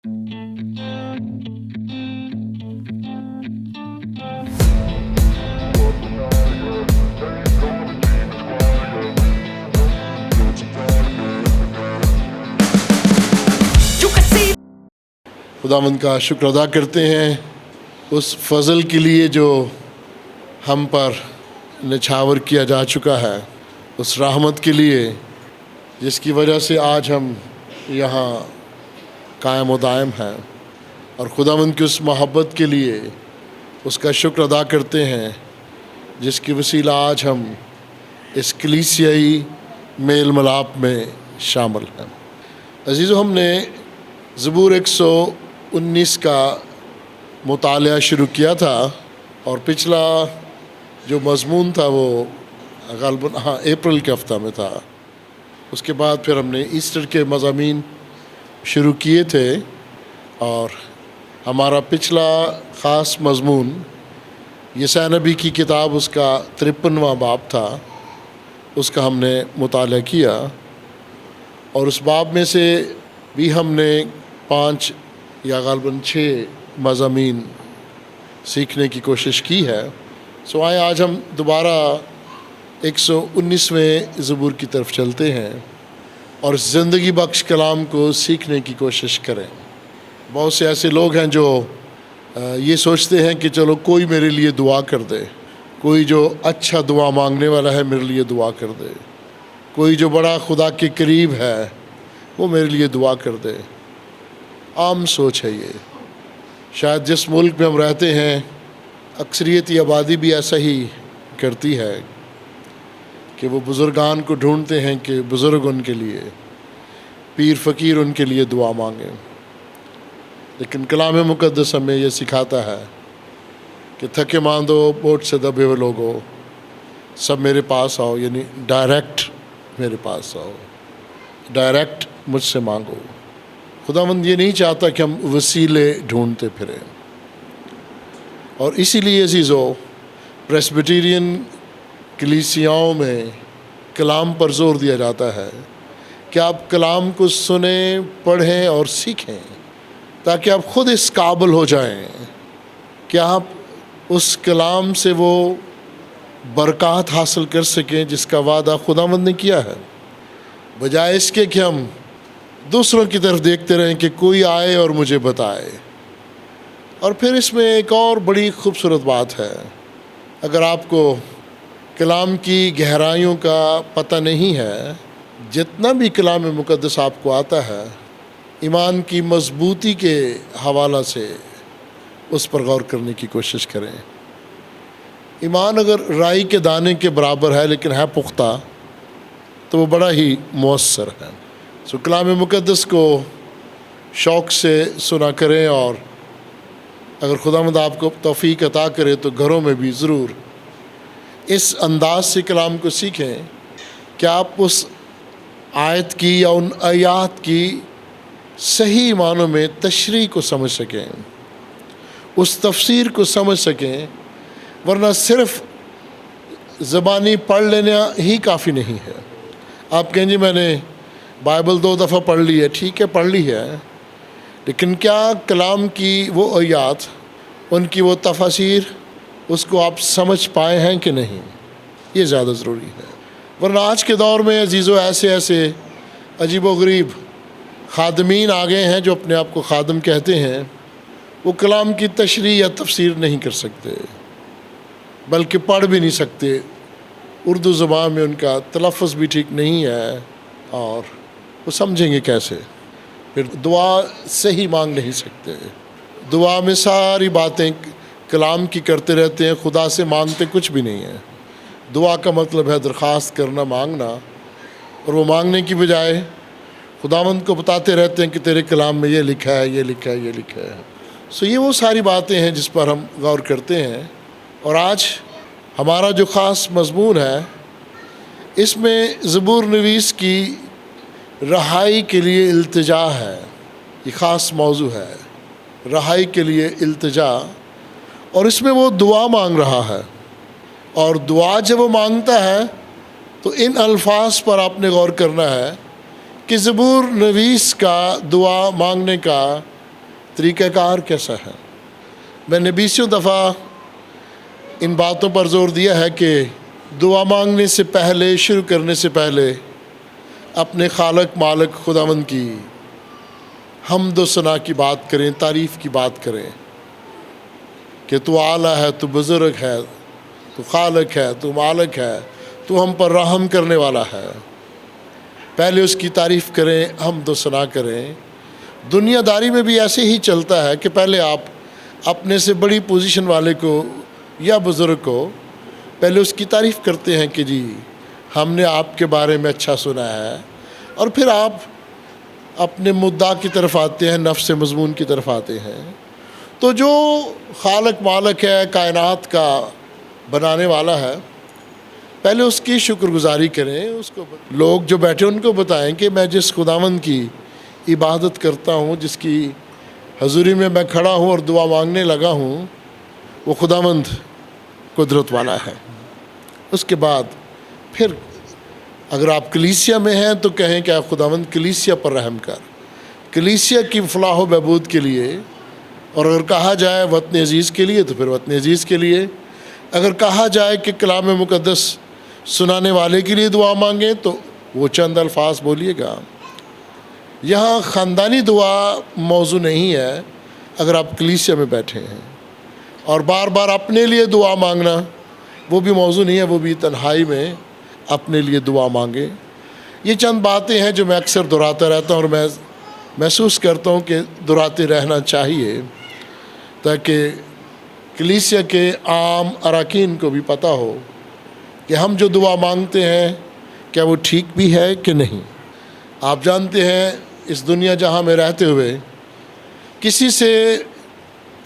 خداوند کا شکر ادا کرتے ہیں اس فضل کے لیے جو ہم پر نچھاور کیا جا چکا ہے، اس رحمت کے لیے جس کی وجہ سے آج ہم یہاں قائم و دائم ہیں، اور خداوند کی اس محبت کے لیے اس کا شکر ادا کرتے ہیں جس کی وسیلہ آج ہم اس کلیسیائی میل ملاپ میں شامل ہیں۔ عزیزو، ہم نے زبور 119 کا مطالعہ شروع کیا تھا، اور پچھلا جو مضمون تھا وہ غالباً اپریل کے ہفتہ میں تھا۔ اس کے بعد پھر ہم نے ایسٹر کے مضامین شروع کیے تھے، اور ہمارا پچھلا خاص مضمون یسایا نبی کی کتاب، اس کا 53واں باب تھا، اس کا ہم نے مطالعہ کیا، اور اس باب میں سے بھی ہم نے 5 یا غالباً 6 مضامین سیکھنے کی کوشش کی ہے۔ آئے آج ہم دوبارہ 119ویں زبور کی طرف چلتے ہیں اور زندگی بخش کلام کو سیکھنے کی کوشش کریں۔ بہت سے ایسے لوگ ہیں جو یہ سوچتے ہیں کہ چلو کوئی میرے لیے دعا کر دے، کوئی جو اچھا دعا مانگنے والا ہے میرے لیے دعا کر دے، کوئی جو بڑا خدا کے قریب ہے وہ میرے لیے دعا کر دے۔ عام سوچ ہے یہ۔ شاید جس ملک میں ہم رہتے ہیں اکثریتی آبادی بھی ایسا ہی کرتی ہے کہ وہ بزرگان کو ڈھونڈتے ہیں کہ بزرگ ان کے لیے، پیر فقیر ان کے لیے دعا مانگیں۔ لیکن کلام مقدس ہمیں یہ سکھاتا ہے کہ تھکے ماندو بوجھ سے دبے ہوئے لوگو سب میرے پاس آؤ، یعنی ڈائریکٹ میرے پاس آؤ، ڈائریکٹ مجھ سے مانگو۔ خداوند یہ نہیں چاہتا کہ ہم وسیلے ڈھونڈتے پھریں، اور اسی لیے عزیزو پریسبیٹیرین کلیسیاؤں میں کلام پر زور دیا جاتا ہے کہ آپ کلام کو سنیں، پڑھیں اور سیکھیں، تاکہ آپ خود اس قابل ہو جائیں کہ آپ اس کلام سے وہ برکات حاصل کر سکیں جس کا وعدہ خداوند نے کیا ہے، بجائے اس کے کہ ہم دوسروں کی طرف دیکھتے رہیں کہ کوئی آئے اور مجھے بتائے۔ اور پھر اس میں ایک اور بڑی خوبصورت بات ہے، اگر آپ کو کلام کی گہرائیوں کا پتہ نہیں ہے، جتنا بھی کلام مقدس آپ کو آتا ہے، ایمان کی مضبوطی کے حوالہ سے اس پر غور کرنے کی کوشش کریں۔ ایمان اگر رائی کے دانے کے برابر ہے لیکن ہے پختہ تو وہ بڑا ہی مؤثر ہے۔ کلام مقدس کو شوق سے سنا کریں، اور اگر خداوند آپ کو توفیق عطا کرے تو گھروں میں بھی ضرور اس انداز سے کلام کو سیکھیں کہ آپ اس آیت کی یا ان آیات کی صحیح معنوں میں تشریح کو سمجھ سکیں، اس تفسیر کو سمجھ سکیں، ورنہ صرف زبانی پڑھ لینا ہی کافی نہیں ہے۔ آپ کہیں جی میں نے بائبل 2 دفعہ پڑھ لی ہے، ٹھیک ہے پڑھ لی ہے، لیکن کیا کلام کی وہ آیات، ان کی وہ تفاسیر، اس کو آپ سمجھ پائے ہیں کہ نہیں؟ یہ زیادہ ضروری ہے۔ ورنہ آج کے دور میں عزیزو ایسے عجیب و غریب خادمین آ گئے ہیں جو اپنے آپ کو خادم کہتے ہیں، وہ کلام کی تشریح یا تفسیر نہیں کر سکتے، بلکہ پڑھ بھی نہیں سکتے، اردو زبان میں ان کا تلفظ بھی ٹھیک نہیں ہے، اور وہ سمجھیں گے کیسے؟ پھر دعا صحیح مانگ نہیں سکتے۔ دعا میں ساری باتیں کلام کی کرتے رہتے ہیں، خدا سے مانگتے کچھ بھی نہیں ہے۔ دعا کا مطلب ہے درخواست کرنا، مانگنا، اور وہ مانگنے کی بجائے خداوند کو بتاتے رہتے ہیں کہ تیرے کلام میں یہ لکھا ہے، یہ لکھا ہے، یہ لکھا ہے۔ یہ وہ ساری باتیں ہیں جس پر ہم غور کرتے ہیں، اور آج ہمارا جو خاص مضمون ہے اس میں زبور نویس کی رہائی کے لیے التجا ہے۔ یہ خاص موضوع ہے، رہائی کے لیے التجا، اور اس میں وہ دعا مانگ رہا ہے، اور دعا جب وہ مانگتا ہے تو ان الفاظ پر آپ نے غور کرنا ہے کہ زبور نویس کا دعا مانگنے کا طریقہ کار کیسا ہے. میں نے 20 دفعہ ان باتوں پر زور دیا ہے کہ دعا مانگنے سے پہلے، شروع کرنے سے پہلے اپنے خالق مالک خداوند کی حمد و ثنا کی بات کریں، تعریف کی بات کریں کہ تو اعلیٰ ہے، تو بزرگ ہے، تو خالق ہے، تو مالک ہے، تو ہم پر رحم کرنے والا ہے. پہلے اس کی تعریف کریں، حمد و ثنا کریں. دنیا داری میں بھی ایسے ہی چلتا ہے کہ پہلے آپ اپنے سے بڑی پوزیشن والے کو یا بزرگ کو پہلے اس کی تعریف کرتے ہیں کہ جی ہم نے آپ کے بارے میں اچھا سنا ہے، اور پھر آپ اپنے مدعا کی طرف آتے ہیں، نفس مضمون کی طرف آتے ہیں. تو جو خالق مالک ہے، کائنات کا بنانے والا ہے، پہلے اس کی شکر گزاری کریں. اس کو لوگ جو بیٹھے ان کو بتائیں کہ میں جس خداوند کی عبادت کرتا ہوں، جس کی حضوری میں میں کھڑا ہوں اور دعا مانگنے لگا ہوں، وہ خداوند قدرت والا ہے. اس کے بعد پھر اگر آپ کلیسیا میں ہیں تو کہیں کہ آپ خداوند کلیسیا پر رحم کر، کلیسیا کی فلاح و بہبود کے لیے. اور اگر کہا جائے وطن عزیز کے لیے تو پھر وطن عزیز کے لیے. اگر کہا جائے کہ کلام مقدس سنانے والے کے لیے دعا مانگیں تو وہ چند الفاظ بولیے گا. یہاں خاندانی دعا موضوع نہیں ہے. اگر آپ کلیسیا میں بیٹھے ہیں اور بار بار اپنے لیے دعا مانگنا وہ بھی موضوع نہیں ہے، وہ بھی تنہائی میں اپنے لیے دعا مانگے. یہ چند باتیں ہیں جو میں اکثر دہراتا رہتا ہوں، اور میں محسوس کرتا ہوں کہ دہراتے رہنا چاہیے تاکہ کلیسیا کے عام اراکین کو بھی پتہ ہو کہ ہم جو دعا مانگتے ہیں کیا وہ ٹھیک بھی ہے کہ نہیں. آپ جانتے ہیں اس دنیا جہاں میں رہتے ہوئے کسی سے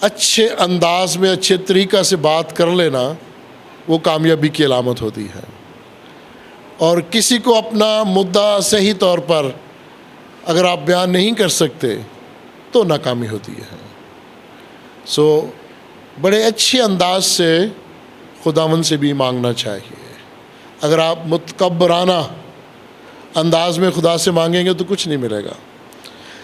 اچھے انداز میں، اچھے طریقہ سے بات کر لینا وہ کامیابی کی علامت ہوتی ہے، اور کسی کو اپنا مدعا صحیح طور پر اگر آپ بیان نہیں کر سکتے تو ناکامی ہوتی ہے. بڑے اچھے انداز سے خداوند سے بھی مانگنا چاہیے. اگر آپ متکبرانہ انداز میں خدا سے مانگیں گے تو کچھ نہیں ملے گا.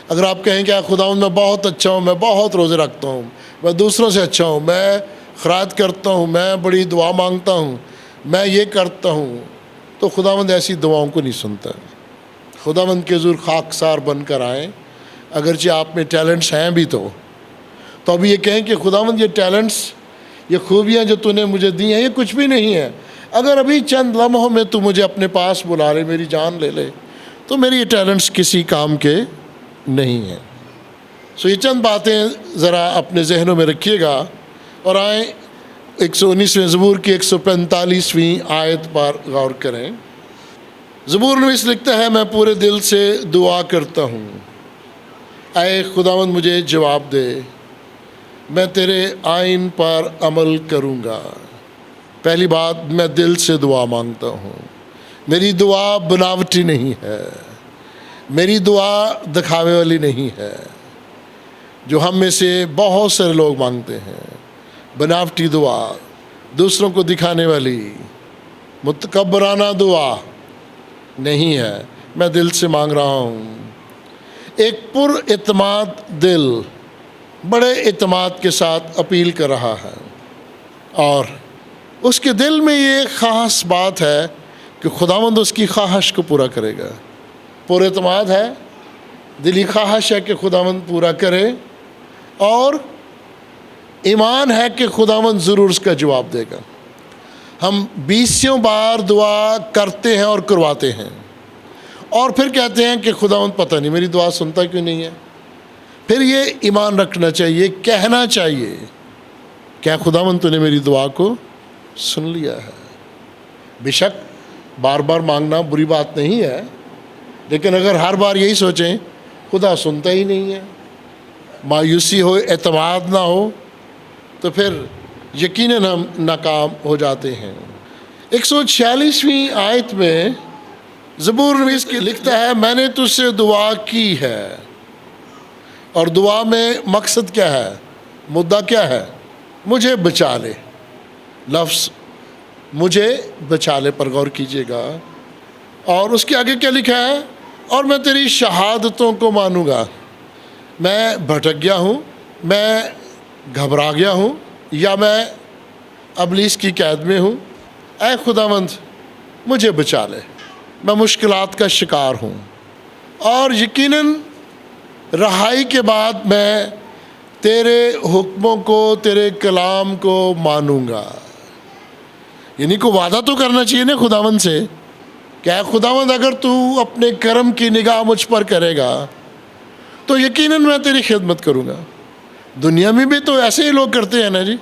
اگر آپ کہیں کہ خداوند میں بہت اچھا ہوں، میں بہت روزے رکھتا ہوں، میں دوسروں سے اچھا ہوں، میں خیرات کرتا ہوں، میں بڑی دعا مانگتا ہوں، میں یہ کرتا ہوں، تو خداوند ایسی دعاؤں کو نہیں سنتا. خداوند کے حضور خاکسار بن کر آئیں. اگرچہ آپ میں ٹیلنٹس ہیں بھی تو اب یہ کہیں کہ خداوند یہ ٹیلنٹس، یہ خوبیاں جو تو نے مجھے دی ہیں یہ کچھ بھی نہیں ہے. اگر ابھی چند لمحوں میں تو مجھے اپنے پاس بلا لے، میری جان لے لے، تو میری یہ ٹیلنٹس کسی کام کے نہیں ہیں. یہ چند باتیں ذرا اپنے ذہنوں میں رکھیے گا. اور آئیں 119ویں زبور کی 145ویں آیت پر غور کریں. زبور نویس لکھتا ہے، میں پورے دل سے دعا کرتا ہوں، اے خداوند مجھے جواب دے، میں تیرے آئین پر عمل کروں گا. پہلی بات، میں دل سے دعا مانگتا ہوں. میری دعا بناوٹی نہیں ہے، میری دعا دکھاوے والی نہیں ہے جو ہم میں سے بہت سارے لوگ مانگتے ہیں. بناوٹی دعا، دوسروں کو دکھانے والی، متکبرانہ دعا نہیں ہے. میں دل سے مانگ رہا ہوں. ایک پر اعتماد دل بڑے اعتماد کے ساتھ اپیل کر رہا ہے، اور اس کے دل میں یہ خاص بات ہے کہ خداوند اس کی خواہش کو پورا کرے گا. پر اعتماد ہے، دلی خواہش ہے کہ خداوند پورا کرے، اور ایمان ہے کہ خداوند ضرور اس کا جواب دے گا. ہم 20 بار دعا کرتے ہیں اور کرواتے ہیں، اور پھر کہتے ہیں کہ خداوند پتہ نہیں میری دعا سنتا کیوں نہیں ہے. پھر یہ ایمان رکھنا چاہیے، کہنا چاہیے، کیا خداوند تو نے میری دعا کو سن لیا ہے. بے شک بار بار مانگنا بری بات نہیں ہے، لیکن اگر ہر بار یہی سوچیں خدا سنتا ہی نہیں ہے، مایوسی ہو، اعتماد نہ ہو، تو پھر یقیناً ہم ناکام ہو جاتے ہیں. 146ویں آیت میں زبور نویس کی لکھتا ہے، میں نے تجھ سے دعا کی ہے. اور دعا میں مقصد کیا ہے، مدعا کیا ہے؟ مجھے بچا لے. لفظ مجھے بچا لے پر غور کیجیے گا. اور اس کے آگے کیا لکھا ہے؟ اور میں تیری شہادتوں کو مانوں گا. میں بھٹک گیا ہوں، میں گھبرا گیا ہوں یا میں ابلیس کی قید میں ہوں، اے خداوند مجھے بچا لے، میں مشکلات کا شکار ہوں، اور یقیناً رہائی کے بعد میں تیرے حکموں کو، تیرے کلام کو مانوں گا۔ یعنی کو وعدہ تو کرنا چاہیے نا خداوند سے کہ اے خداوند اگر تو اپنے کرم کی نگاہ مجھ پر کرے گا تو یقیناً میں تیری خدمت کروں گا۔ دنیا میں بھی تو ایسے ہی لوگ کرتے ہیں نا جی،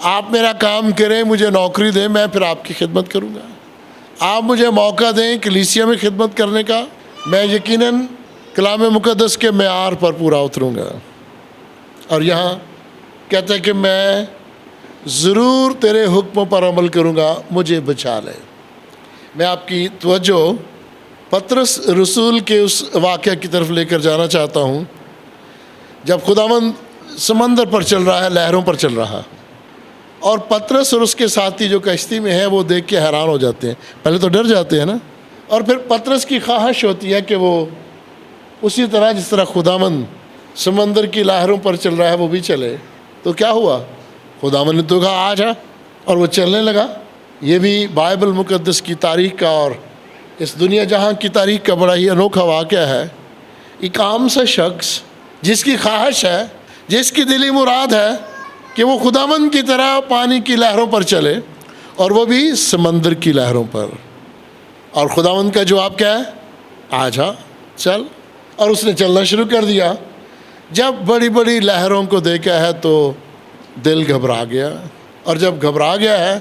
آپ میرا کام کریں، مجھے نوکری دیں، میں پھر آپ کی خدمت کروں گا۔ آپ مجھے موقع دیں کلیسیا میں خدمت کرنے کا، میں یقیناً کلام مقدس کے معیار پر پورا اتروں گا۔ اور یہاں کہتا ہے کہ میں ضرور تیرے حکموں پر عمل کروں گا، مجھے بچا لے۔ میں آپ کی توجہ پطرس رسول کے اس واقعہ کی طرف لے کر جانا چاہتا ہوں جب خداوند سمندر پر چل رہا ہے، لہروں پر چل رہا، اور پطرس اور اس کے ساتھی جو کشتی میں ہیں وہ دیکھ کے حیران ہو جاتے ہیں، پہلے تو ڈر جاتے ہیں نا، اور پھر پطرس کی خواہش ہوتی ہے کہ وہ اسی طرح جس طرح خداوند سمندر کی لہروں پر چل رہا ہے وہ بھی چلے۔ تو کیا ہوا؟ خداوند نے تو کہا آ جا، اور وہ چلنے لگا۔ یہ بھی بائبل مقدس کی تاریخ کا اور اس دنیا جہاں کی تاریخ کا بڑا ہی انوکھا واقعہ ہے۔ ایک عام سا شخص جس کی خواہش ہے، جس کی دلی مراد ہے کہ وہ خداوند کی طرح پانی کی لہروں پر چلے، اور وہ بھی سمندر کی لہروں پر، اور خداوند کا جواب کیا ہے؟ آ جا، چل۔ اور اس نے چلنا شروع کر دیا۔ جب بڑی بڑی لہروں کو دیکھا ہے تو دل گھبرا گیا، اور جب گھبرا گیا ہے،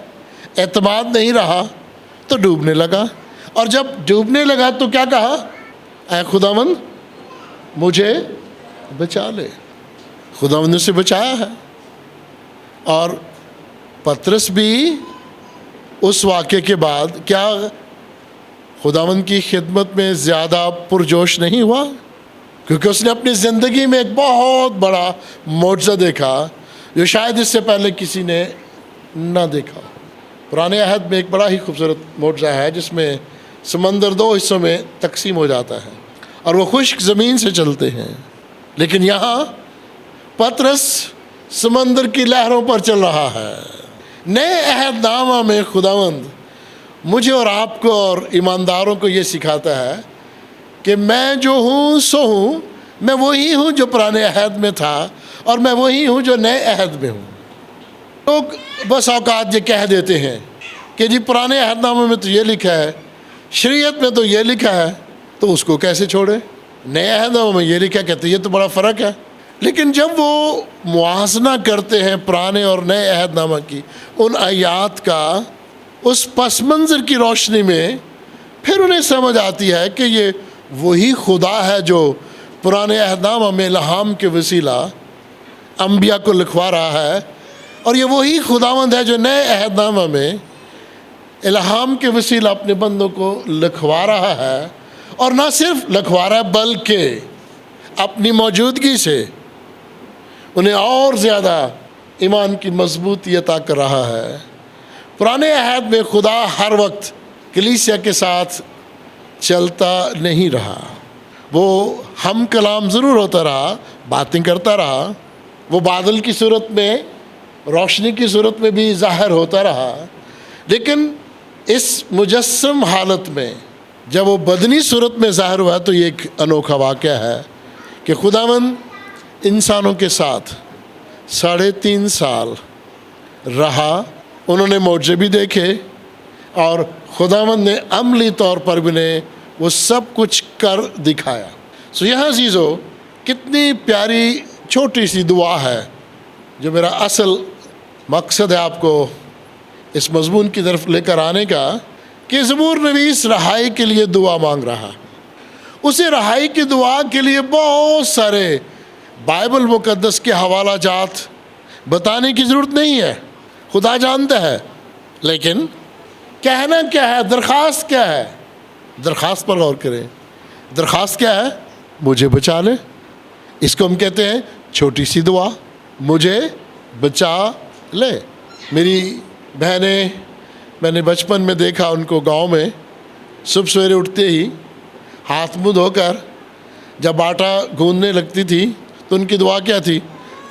اعتماد نہیں رہا تو ڈوبنے لگا، اور جب ڈوبنے لگا تو کیا کہا؟ اے خداوند مجھے بچا لے۔ خداوند نے اسے بچایا ہے۔ اور پطرس بھی اس واقعے کے بعد کیا خداوند کی خدمت میں زیادہ پرجوش نہیں ہوا؟ کیونکہ اس نے اپنی زندگی میں ایک بہت بڑا معجزہ دیکھا جو شاید اس سے پہلے کسی نے نہ دیکھا۔ پرانے عہد میں ایک بڑا ہی خوبصورت معجزہ ہے جس میں سمندر دو حصوں میں تقسیم ہو جاتا ہے اور وہ خشک زمین سے چلتے ہیں، لیکن یہاں پطرس سمندر کی لہروں پر چل رہا ہے۔ نئے عہد نامہ میں خداوند مجھے اور آپ کو اور ایمانداروں کو یہ سکھاتا ہے کہ میں جو ہوں سو ہوں، میں وہی ہوں جو پرانے عہد میں تھا، اور میں وہی ہوں جو نئے عہد میں ہوں۔ لوگ بس اوقات یہ کہہ دیتے ہیں کہ جی پرانے عہد نامے میں تو یہ لکھا ہے، شریعت میں تو یہ لکھا ہے، تو اس کو کیسے چھوڑے؟ نئے عہد نامے میں یہ لکھا، کہتے یہ تو بڑا فرق ہے۔ لیکن جب وہ موازنہ کرتے ہیں پرانے اور نئے عہد نامہ کی ان آیات کا اس پس منظر کی روشنی میں، پھر انہیں سمجھ آتی ہے کہ یہ وہی خدا ہے جو پرانے عہد نامہ میں الہام کے وسیلہ انبیاء کو لکھوا رہا ہے، اور یہ وہی خداوند ہے جو نئے عہد نامہ میں الہام کے وسیلہ اپنے بندوں کو لکھوا رہا ہے، اور نہ صرف لکھوا رہا ہے بلکہ اپنی موجودگی سے انہیں اور زیادہ ایمان کی مضبوطی عطا کر رہا ہے۔ پرانے عہد میں خدا ہر وقت کلیسیا کے ساتھ چلتا نہیں رہا، وہ ہم کلام ضرور ہوتا رہا، باتیں کرتا رہا، وہ بادل کی صورت میں، روشنی کی صورت میں بھی ظاہر ہوتا رہا، لیکن اس مجسم حالت میں جب وہ بدنی صورت میں ظاہر ہوا تو یہ ایک انوکھا واقعہ ہے کہ خداوند انسانوں کے ساتھ 3.5 سال رہا، انہوں نے معجزے بھی دیکھے، اور خداوند نے عملی طور پر بھی انہیں وہ سب کچھ کر دکھایا۔ یہاں عزیزو کتنی پیاری چھوٹی سی دعا ہے جو میرا اصل مقصد ہے آپ کو اس مضمون کی طرف لے کر آنے کا، کہ زبور نویس رہائی کے لیے دعا مانگ رہا۔ اسے رہائی کی دعا کے لیے بہت سارے بائبل مقدس کے حوالہ جات بتانے کی ضرورت نہیں ہے، خدا جانتا ہے، لیکن کہنا کیا ہے، درخواست کیا ہے؟ درخواست پر غور کریں۔ درخواست کیا ہے؟ مجھے بچا لے۔ اس کو ہم کہتے ہیں چھوٹی سی دعا، مجھے بچا لے۔ میری بہنیں، میں نے بچپن میں دیکھا ان کو گاؤں میں صبح سویرے اٹھتے ہی ہاتھ منہ دھو کر جب آٹا گوندنے لگتی تھی تو ان کی دعا کیا تھی؟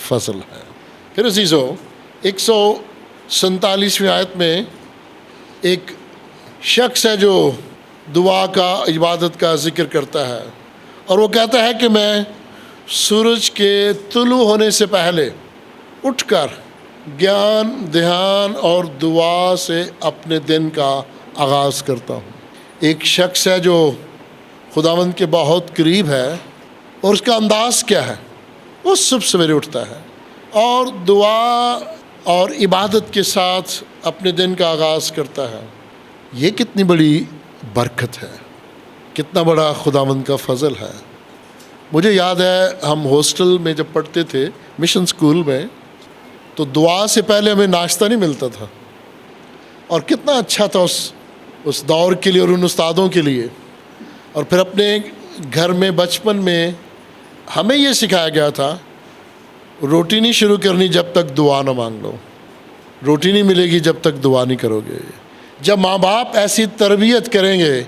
فضل ہے۔ پھر عزیزو 147ویں آیت میں ایک شخص ہے جو دعا کا، عبادت کا ذکر کرتا ہے، اور وہ کہتا ہے کہ میں سورج کے طلوع ہونے سے پہلے اٹھ کر گیان، دھیان اور دعا سے اپنے دن کا آغاز کرتا ہوں۔ ایک شخص ہے جو خداوند کے بہت قریب ہے، اور اس کا انداز کیا ہے؟ وہ صبح سویرے اٹھتا ہے اور دعا اور عبادت کے ساتھ اپنے دن کا آغاز کرتا ہے۔ یہ کتنی بڑی برکت ہے، کتنا بڑا خداوند کا فضل ہے۔ مجھے یاد ہے ہم ہاسٹل میں جب پڑھتے تھے مشن اسکول میں، تو دعا سے پہلے ہمیں ناشتہ نہیں ملتا تھا، اور کتنا اچھا تھا اس دور کے لیے اور ان استادوں کے لیے۔ اور پھر اپنے گھر میں بچپن میں ہمیں یہ سکھایا گیا تھا، روٹی نہیں شروع کرنی جب تک دعا نہ مانگ لو، روٹی نہیں ملے گی جب تک دعا نہیں کرو گے۔ جب ماں باپ ایسی تربیت کریں گے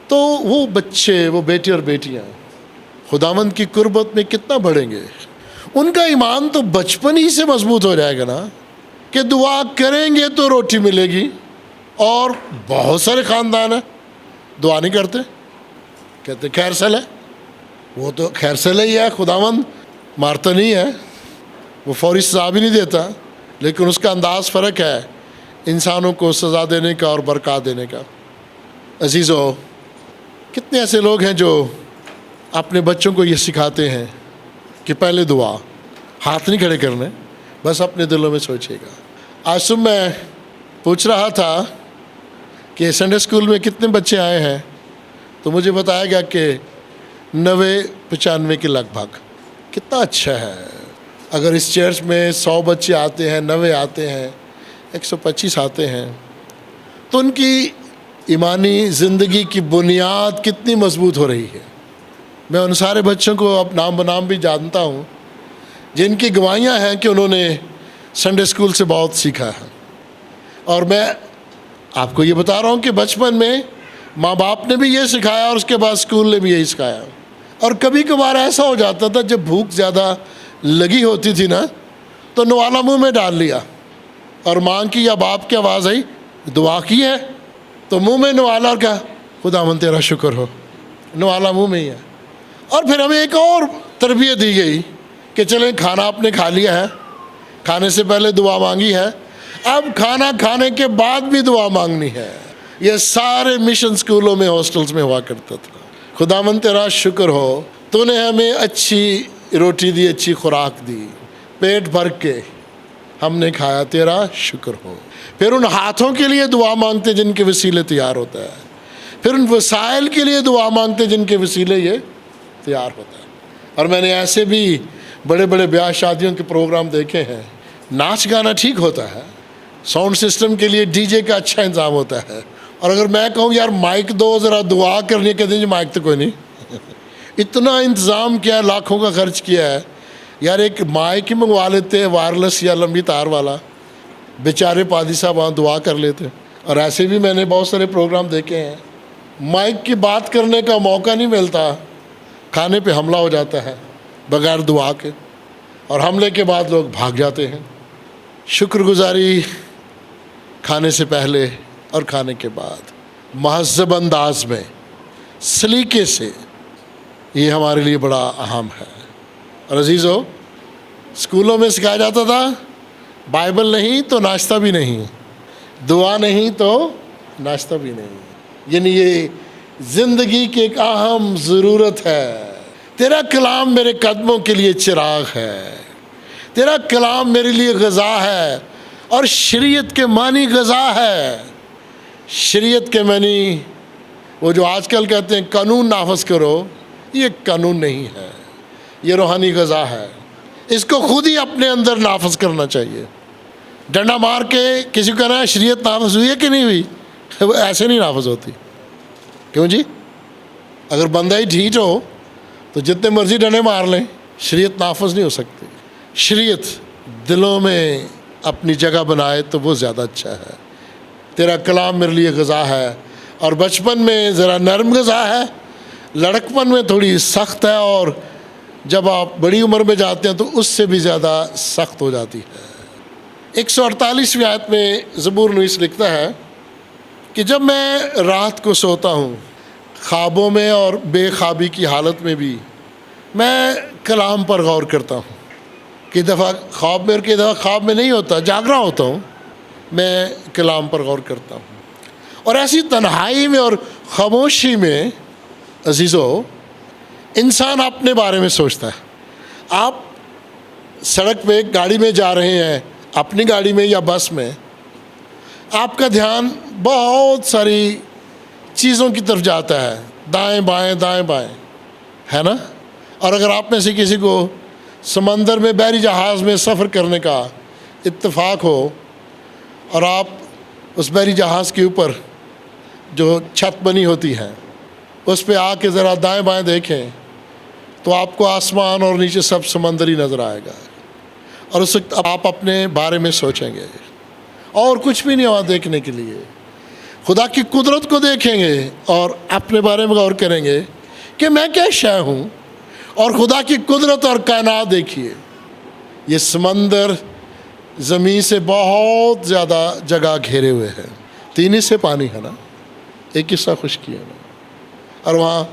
تو وہ بچے، وہ بیٹے اور بیٹیاں خداوند کی قربت میں کتنا بڑھیں گے۔ ان کا ایمان تو بچپن ہی سے مضبوط ہو جائے گا نا، کہ دعا کریں گے تو روٹی ملے گی۔ اور بہت سارے خاندان ہیں دعا نہیں کرتے، کہتے خیر سل ہے، وہ تو خیر سل ہی ہے، خداوند مارتا نہیں ہے، وہ فوری سزا بھی نہیں دیتا، لیکن اس کا انداز فرق ہے انسانوں کو سزا دینے کا اور برکات دینے کا۔ عزیزو، کتنے ایسے لوگ ہیں جو اپنے بچوں کو یہ سکھاتے ہیں کہ پہلے دعا، ہاتھ نہیں کھڑے کرنے، بس اپنے دلوں میں سوچے گا۔ آج صبح میں پوچھ رہا تھا کہ سنڈے اسکول میں کتنے بچے آئے ہیں، تو مجھے بتایا گیا کہ 90-95 کے لگ بھگ۔ کتنا اچھا ہے۔ اگر اس چرچ میں 100 بچے آتے ہیں، 90 آتے ہیں، 125 آتے ہیں، تو ان کی ایمانی زندگی کی بنیاد کتنی مضبوط ہو رہی ہے۔ میں ان سارے بچوں کو اب نام بنام بھی جانتا ہوں جن کی گواہیاں ہیں کہ انہوں نے سنڈے اسکول سے بہت سیکھا ہے۔ اور میں آپ کو یہ بتا رہا ہوں کہ بچپن میں ماں باپ نے بھی یہ سکھایا، اور اس کے بعد اسکول نے بھی یہی سکھایا۔ اور کبھی کبھار ایسا ہو جاتا تھا جب بھوک زیادہ لگی ہوتی تھی نا، تو نوالا منہ میں ڈال لیا، اور ماں کی یا باپ کی آواز آئی دعا کی ہے، تو منہ میں نوالا، اور کہا خداوند تیرا شکر ہو، نوالا منہ میں ہی ہے۔ اور پھر ہمیں ایک اور تربیت دی گئی کہ چلیں کھانا آپ نے کھا لیا ہے، کھانے سے پہلے دعا مانگی ہے، اب کھانا کھانے کے بعد بھی دعا مانگنی ہے۔ یہ سارے مشن اسکولوں میں، ہاسٹلز میں ہوا کرتا تھا۔ خداوند تیرا شکر ہو، تو نے ہمیں اچھی روٹی دی، اچھی خوراک دی، پیٹ بھر کے ہم نے کھایا، تیرا شکر ہو۔ پھر ان ہاتھوں کے لیے دعا مانگتے جن کے وسیلے تیار ہوتا ہے، پھر ان وسائل کے لیے دعا مانگتے جن کے وسیلے یہ تیار ہوتا ہے۔ اور میں نے ایسے بھی بڑے بڑے بیاہ شادیوں کے پروگرام دیکھے ہیں، ناچ گانا ٹھیک ہوتا ہے، ساؤنڈ سسٹم کے لیے ڈی جے کا اچھا انتظام ہوتا ہے، اور اگر میں کہوں یار مائک دو ذرا دعا کرنی ہے، کہتے ہیں جی مائک تو کوئی نہیں۔ اتنا انتظام کیا ہے، لاکھوں کا خرچ کیا ہے، یار ایک مائک ہی منگوا لیتے وائرلیس یا لمبی تار والا، بیچارے پادری صاحب وہاں دعا کر لیتے۔ اور ایسے بھی میں نے بہت سارے پروگرام دیکھے ہیں، مائک کی بات کرنے کا موقع نہیں ملتا، کھانے پہ حملہ ہو جاتا ہے بغیر دعا کے، اور حملے کے بعد لوگ بھاگ جاتے ہیں۔ شکر گزاری کھانے سے پہلے اور کھانے کے بعد مہذب انداز میں، سلیقے سے، یہ ہمارے لیے بڑا اہم ہے۔ اور عزیزو، اسکولوں میں سکھایا جاتا تھا بائبل نہیں تو ناشتہ بھی نہیں، دعا نہیں تو ناشتہ بھی نہیں، یعنی یہ زندگی کی ایک اہم ضرورت ہے۔ تیرا کلام میرے قدموں کے لیے چراغ ہے، تیرا کلام میرے لیے غذا ہے، اور شریعت کے معنی غذا ہے۔ شریعت کے معنی وہ جو آج کل کہتے ہیں قانون نافذ کرو، یہ قانون نہیں ہے، یہ روحانی غذا ہے۔ اس کو خود ہی اپنے اندر نافذ کرنا چاہیے۔ ڈنڈا مار کے کسی کو کہنا ہے شریعت نافذ ہوئی ہے کہ نہیں ہوئی، وہ ایسے نہیں نافذ ہوتی۔ کیوں جی؟ اگر بندہ ہی ڈھیٹ ہو تو جتنے مرضی ڈنڈے مار لیں، شریعت نافذ نہیں ہو سکتی۔ شریعت دلوں میں اپنی جگہ بنائے تو وہ زیادہ اچھا ہے۔ تیرا کلام میرے لیے غذا ہے، اور بچپن میں ذرا نرم غذا ہے، لڑکپن میں تھوڑی سخت ہے، اور جب آپ بڑی عمر میں جاتے ہیں تو اس سے بھی زیادہ سخت ہو جاتی ہے۔ 148ویں آیت میں زبور نویس لکھتا ہے کہ جب میں رات کو سوتا ہوں، خوابوں میں اور بے خوابی کی حالت میں بھی میں کلام پر غور کرتا ہوں۔ کئی دفعہ خواب میں اور کئی دفعہ خواب میں نہیں ہوتا، جاگ رہا ہوتا ہوں، میں کلام پر غور کرتا ہوں۔ اور ایسی تنہائی میں اور خاموشی میں عزیزو انسان اپنے بارے میں سوچتا ہے۔ آپ سڑک پہ گاڑی میں جا رہے ہیں، اپنی گاڑی میں یا بس میں، آپ کا دھیان بہت ساری چیزوں کی طرف جاتا ہے، دائیں بائیں دائیں بائیں، ہے نا؟ اور اگر آپ میں سے کسی کو سمندر میں بحری جہاز میں سفر کرنے کا اتفاق ہو اور آپ اس بحری جہاز کے اوپر جو چھت بنی ہوتی ہے اس پہ آ کے ذرا دائیں بائیں دیکھیں تو آپ کو آسمان اور نیچے سب سمندر ہی نظر آئے گا، اور اس وقت آپ اپنے بارے میں سوچیں گے، اور کچھ بھی نہیں وہاں دیکھنے کے لیے۔ خدا کی قدرت کو دیکھیں گے اور اپنے بارے میں غور کریں گے کہ میں کیا شے ہوں، اور خدا کی قدرت اور کائنات دیکھیے۔ یہ سمندر زمین سے بہت زیادہ جگہ گھیرے ہوئے ہیں، 3 حصے پانی ہے نا، 1 حصہ خشکی ہے نا، اور وہاں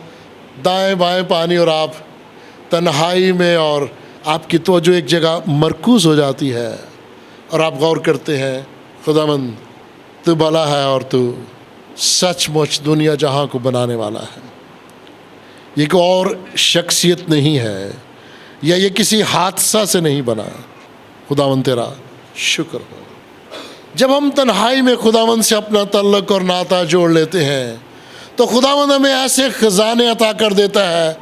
دائیں بائیں پانی، اور آپ تنہائی میں اور آپ کی توجہ ایک جگہ مرکوز ہو جاتی ہے اور آپ غور کرتے ہیں خداوند تو بھلا ہے اور تو سچ مچ دنیا جہاں کو بنانے والا ہے۔ یہ کوئی اور شخصیت نہیں ہے یا یہ کسی حادثہ سے نہیں بنا۔ خداوند تیرا شکر ہو۔ جب ہم تنہائی میں خداوند سے اپنا تعلق اور ناطہ جوڑ لیتے ہیں تو خداوند ہمیں ایسے خزانے عطا کر دیتا ہے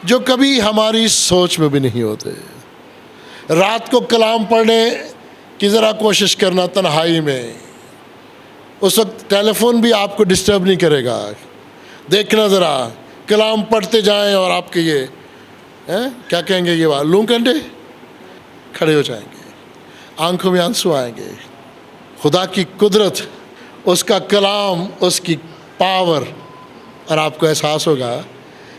جو کبھی ہماری سوچ میں بھی نہیں ہوتے۔ رات کو کلام پڑھنے کی ذرا کوشش کرنا تنہائی میں، اس وقت ٹیلی فون بھی آپ کو ڈسٹرب نہیں کرے گا۔ دیکھنا ذرا، کلام پڑھتے جائیں اور آپ کے یہ کیا کہیں گے، یہ لوں کنڈے کھڑے ہو جائیں گے، آنکھوں میں آنسو آئیں گے۔ خدا کی قدرت، اس کا کلام، اس کی پاور، اور آپ کو احساس ہوگا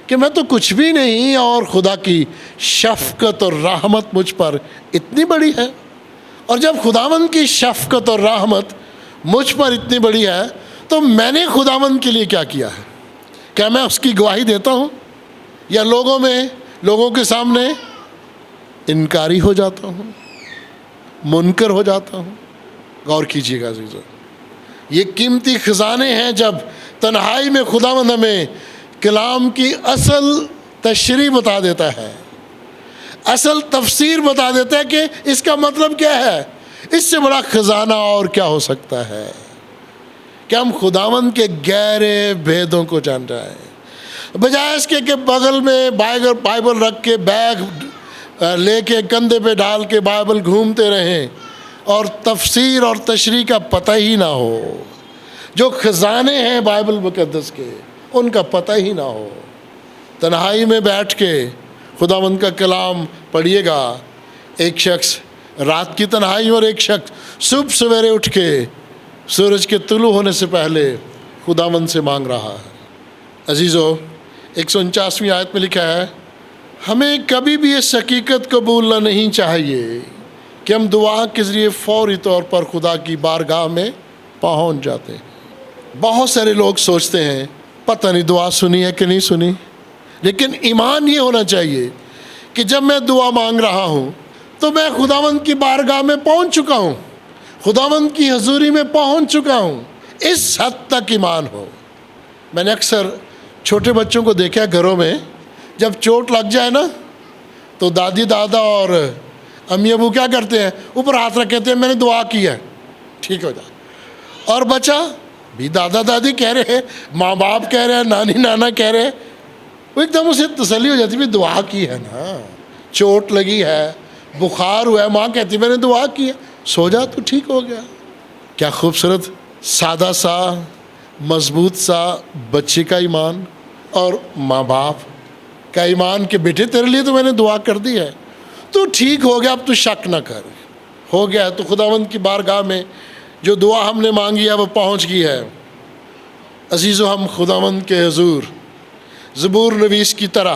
کہ میں تو کچھ بھی نہیں اور خدا کی شفقت اور رحمت مجھ پر اتنی بڑی ہے۔ اور جب خداوند کی شفقت اور رحمت مجھ پر اتنی بڑی ہے تو میں نے خداوند کے لیے کیا کیا ہے؟ کیا میں اس کی گواہی دیتا ہوں یا لوگوں کے سامنے انکاری ہو جاتا ہوں، منکر ہو جاتا ہوں؟ غور کیجیے گا عزیزو، یہ قیمتی خزانے ہیں۔ جب تنہائی میں خداوند ہمیں کلام کی اصل تشریح بتا دیتا ہے، اصل تفسیر بتا دیتا ہے کہ اس کا مطلب کیا ہے، اس سے بڑا خزانہ اور کیا ہو سکتا ہے کہ ہم خداوند کے گہرے بھیدوں کو جان جائیں، بجائے اس کے کہ بغل میں بائبل رکھ کے، بیگ لے کے کندھے پہ ڈال کے بائبل گھومتے رہیں اور تفسیر اور تشریح کا پتہ ہی نہ ہو۔ جو خزانے ہیں بائبل مقدس کے، ان کا پتہ ہی نہ ہو۔ تنہائی میں بیٹھ کے خداوند کا کلام پڑھیے گا۔ ایک شخص رات کی تنہائی اور ایک شخص صبح سویرے اٹھ کے سورج کے طلوع ہونے سے پہلے خداوند سے مانگ رہا ہے۔ عزیزو، 149ویں آیت میں لکھا ہے، ہمیں کبھی بھی اس حقیقت کو بھولنا نہیں چاہیے کہ ہم دعا کے ذریعے فوری طور پر خدا کی بارگاہ میں پہنچ جاتے ہیں۔ بہت سارے لوگ سوچتے ہیں پتہ نہیں دعا سنی ہے کہ نہیں سنی، لیکن ایمان یہ ہونا چاہیے کہ جب میں دعا مانگ رہا ہوں تو میں خداوند کی بارگاہ میں پہنچ چکا ہوں، خداوند کی حضوری میں پہنچ چکا ہوں۔ اس حد تک ایمان ہو۔ میں نے اکثر چھوٹے بچوں کو دیکھا گھروں میں، جب چوٹ لگ جائے نا تو دادی دادا اور امی ابو کیا کرتے ہیں، اوپر ہاتھ رکھ کہتے ہیں میں نے دعا کی ہے، ٹھیک ہو جائے۔ اور بچہ بھی دادا دادی کہہ رہے ہیں، ماں باپ کہہ رہے ہیں، نانی نانا کہہ رہے ہیں، وہ ایک دم اسے تسلی ہو جاتی ہے، دعا کی ہے نا، چوٹ لگی ہے، بخار ہوا ہے، ماں کہتی میں نے دعا کی ہے، سو جا تو ٹھیک ہو گیا۔ کیا خوبصورت سادہ سا مضبوط سا بچے کا ایمان اور ماں باپ کا ایمان کہ بیٹے تیرے لیے تو میں نے دعا کر دی ہے، تو ٹھیک ہو گیا، اب تو شک نہ کر، ہو گیا۔ تو خداوند کی بارگاہ میں جو دعا ہم نے مانگی ہے وہ پہنچ گئی ہے۔ عزیزو، ہم خداوند کے حضور زبور نویس کی طرح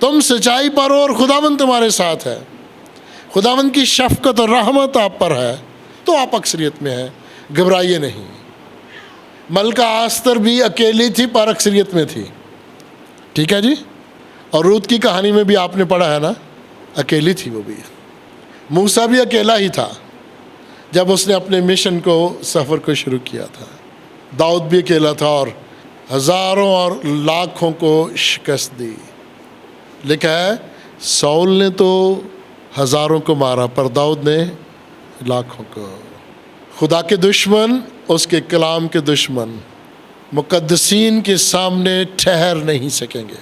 تم سچائی پر ہو اور خداوند تمہارے ساتھ ہے، خداوند کی شفقت اور رحمت آپ پر ہے، تو آپ اکثریت میں ہیں، گھبرائیے نہیں۔ ملکہ آستر بھی اکیلی تھی پر اکثریت میں تھی، ٹھیک ہے جی۔ اور روت کی کہانی میں بھی آپ نے پڑھا ہے نا، اکیلی تھی وہ بھی۔ موسیٰ بھی اکیلا ہی تھا جب اس نے اپنے مشن کو، سفر کو شروع کیا تھا۔ داؤد بھی اکیلا تھا اور ہزاروں اور لاکھوں کو شکست دی۔ لکھا ہے ساؤل نے تو ہزاروں کو مارا پر داؤد نے لاکھوں کو۔ خدا کے دشمن، اس کے کلام کے دشمن مقدسین کے سامنے ٹھہر نہیں سکیں گے،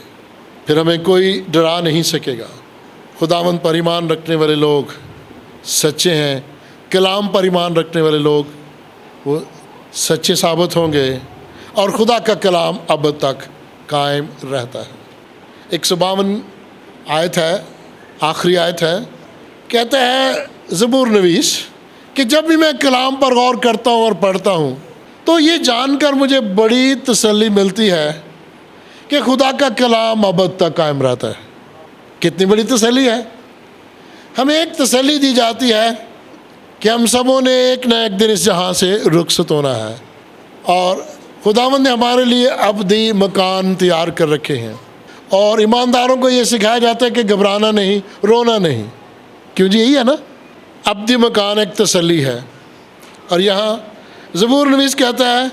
پھر ہمیں کوئی ڈرا نہیں سکے گا۔ خداوند پر ایمان رکھنے والے لوگ سچے ہیں، کلام پر ایمان رکھنے والے لوگ وہ سچے ثابت ہوں گے، اور خدا کا کلام اب تک قائم رہتا ہے۔ 152 آیت ہے، آخری آیت ہے، کہتا ہے زبور نویس کہ جب بھی میں کلام پر غور کرتا ہوں اور پڑھتا ہوں تو یہ جان کر مجھے بڑی تسلی ملتی ہے کہ خدا کا کلام ابد تک قائم رہتا ہے۔ کتنی بڑی تسلی ہے! ہمیں ایک تسلی دی جاتی ہے کہ ہم سبوں نے ایک نہ ایک دن اس جہاں سے رخصت ہونا ہے، اور خداوند نے ہمارے لیے ابدی مکان تیار کر رکھے ہیں، اور ایمانداروں کو یہ سکھایا جاتا ہے کہ گھبرانا نہیں، رونا نہیں۔ کیوں جی؟ یہی ہے نا، ابدی مکان ایک تسلی ہے۔ اور یہاں زبور نویس کہتا ہے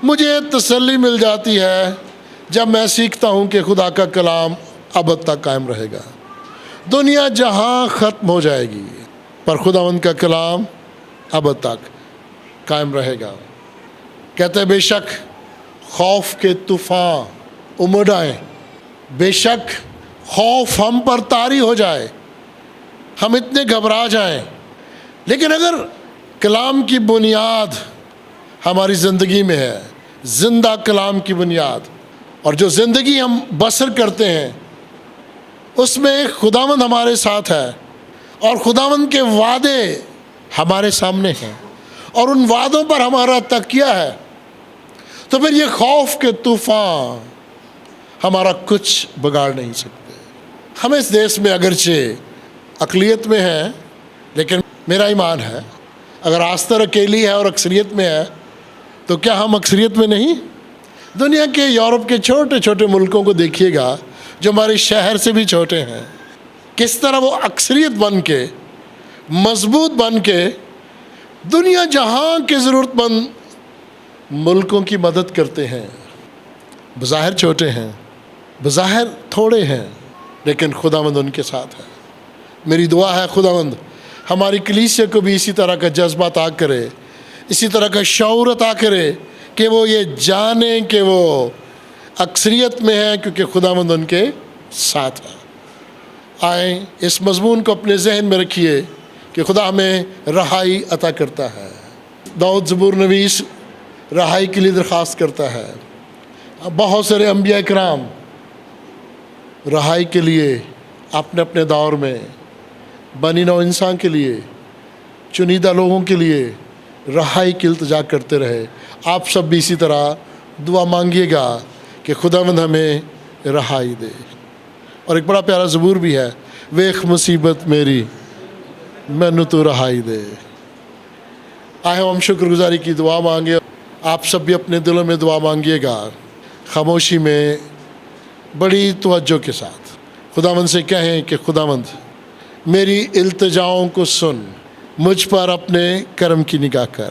مجھے تسلی مل جاتی ہے جب میں سیکھتا ہوں کہ خدا کا کلام ابد تک قائم رہے گا۔ دنیا جہاں ختم ہو جائے گی پر خداوند کا کلام ابد تک قائم رہے گا۔ کہتا ہے بے شک خوف کے طوفان امڑ آئیں، بے شک خوف ہم پر طاری ہو جائے، ہم اتنے گھبرا جائیں، لیکن اگر کلام کی بنیاد ہماری زندگی میں ہے، زندہ کلام کی بنیاد، اور جو زندگی ہم بسر کرتے ہیں اس میں خداوند ہمارے ساتھ ہے، اور خداوند کے وعدے ہمارے سامنے ہیں، اور ان وعدوں پر ہمارا تکیہ ہے، تو پھر یہ خوف کے طوفان ہمارا کچھ بگاڑ نہیں سکتے۔ ہم اس دیش میں اگرچہ اقلیت میں ہیں، لیکن میرا ایمان ہے اگر آستر اکیلی ہے اور اکثریت میں ہے تو کیا ہم اکثریت میں نہیں؟ دنیا کے یورپ کے چھوٹے چھوٹے ملکوں کو دیکھیے گا جو ہمارے شہر سے بھی چھوٹے ہیں، کس طرح وہ اکثریت بن کے، مضبوط بن کے دنیا جہاں کے ضرورت مند ملکوں کی مدد کرتے ہیں۔ بظاہر چھوٹے ہیں، بظاہر تھوڑے ہیں، لیکن خداوند ان کے ساتھ ہے۔ میری دعا ہے خداوند ہماری کلیسیا کو بھی اسی طرح کا جذبہ عطا کرے، اسی طرح کا شعور عطا کرے کہ وہ یہ جانیں کہ وہ اکثریت میں ہیں کیونکہ خداوند ان کے ساتھ ہے۔ آئیں اس مضمون کو اپنے ذہن میں رکھیے کہ خدا ہمیں رہائی عطا کرتا ہے۔ داؤد زبور نویس رہائی کے لیے درخواست کرتا ہے۔ بہت سارے انبیاء کرام رہائی کے لیے اپنے اپنے دور میں بنی نوع انسان کے لیے، چنیدہ لوگوں کے لیے رہائی کی التجا کرتے رہے۔ آپ سب بھی اسی طرح دعا مانگیے گا کہ خداوند ہمیں رہائی دے۔ اور ایک بڑا پیارا زبور بھی ہے، ویخ مصیبت میری مینوں تو رہائی دے۔ آئے ہم شکر گزاری کی دعا مانگے۔ آپ سب بھی اپنے دلوں میں دعا مانگیے گا، خاموشی میں بڑی توجہ کے ساتھ خداوند سے کہیں کہ خداوند میری التجاؤں کو سن، مجھ پر اپنے کرم کی نگاہ کر۔